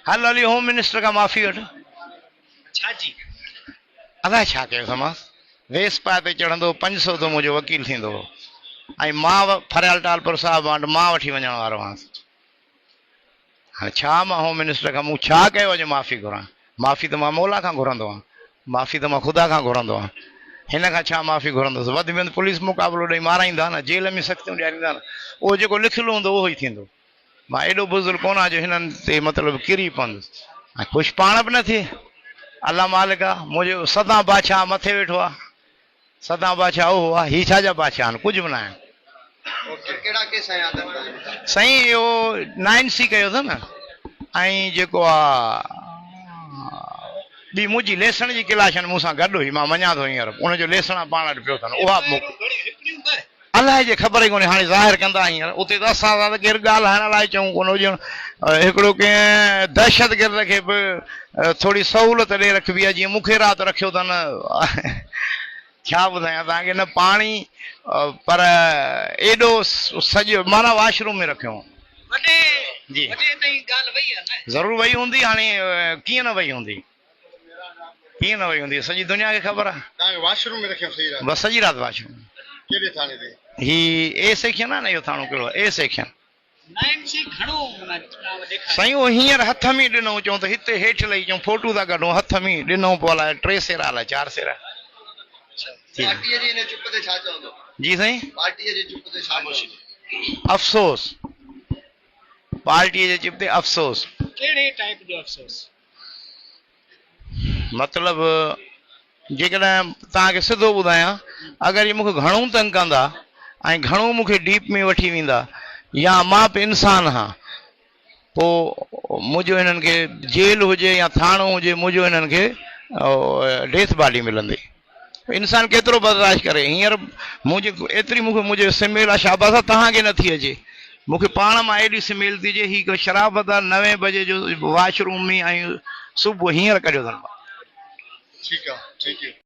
हल हली home minister खां माफ़ी वठ अलाए छा कयो समास वेस पाए ते चढ़ंदो 500 तो मुंहिंजो वकील थींदो ऐं मां फरियाल टालपुर साहिब वटि मां वठी वञण वारो हुअसि हाणे छा मां होम मिनिस्टर खां मूं छा कयो अॼु माफ़ी घुरां माफ़ी त मां मौला खां घुरंदो आहियां माफ़ी त मां ख़ुदा खां घुरंदो आहियां हिन खां छा माफ़ी घुरंदुसि वधि में वधि पुलिस मुक़ाबिलो ॾेई माराईंदा न जेल में सख़्तियूं ॾियारींदा न उहो जेको लिखियलु हूंदो उहो ई थींदो मां एॾो बुज़ुर्ग कोन आहियां जो हिननि ते मतिलबु किरी पवंदुसि ऐं ख़ुशि पाण बि न थिए अलाह मालिक आहे मुंहिंजो सदा बादशाह मथे वेठो आहे सदा बादशाह उहो आहे हीअ छा जा बादशाह आहिनि कुझु बि न आहिनि साईं इहो 9C कयो अथव न ऐं जेको आहे ॿी मुंहिंजी लेसण जी क्लास मूंसां गॾु हुई मां मञा थो हींअर उनजो लेसण पाण वटि पियो अथनि उहा अलाए जे ख़बर ई कोन्हे हाणे ज़ाहिर कंदा हींअर उते त असां सां त केरु ॻाल्हाइण लाइ चऊं कोन हुजणु हिकिड़ो कंहिं दहशत गर्द खे बि थोरी सहूलियत ॾेई रखबी आहे जीअं मूंखे राति रखियो अथनि छा ॿुधायां तव्हांखे न पाणी पर एॾो सॼो माना वॉशरूम में रखियो जी ज़रूरु वई हूंदी हाणे कीअं न वई हूंदी कीअं न वई हूंदी सॼी दुनिया खे ख़बर आहे वॉशरूम में रखियो बसि सॼी राति वॉशरूम ही ए सेक्शन आहे न इहो थाणो कहिड़ो ए सेक्शन साईं उहो हींअर हथ में ॾिनऊं चऊं त हिते हेठि लही चऊं फोटू था कढूं हथ में ॾिनऊं पोइ अलाए 3 सेरा अलाए 4 सेरा जी साईं अफ़सोस पार्टीअ जे चिप ते अफ़सोस कहिड़े टाइप जो अफ़सोस मतिलबु जेकॾहिं तव्हांखे सिधो ॿुधायां अगरि इहे मूंखे घणो तंग कंदा ऐं घणो मूंखे डीप में वठी वेंदा या मां बि इंसान हा पोइ मुंहिंजो हिननि खे जेल हुजे या थाणो हुजे मुंहिंजो हिननि खे डेथ बॉडी मिलंदी इंसान केतिरो बर्दाश्त करे हींअर मुंहिंजे एतिरी मूंखे मुंहिंजे सिमेल आहे शाबाश आहे तव्हांखे नथी अचे मूंखे पाण मां एॾी सिमेल थी अचे हीअ शराबत आहे 9 बजे जो वॉशरूम में ऐं सुबुह हींअर कढियो अथनि ठीकु आहे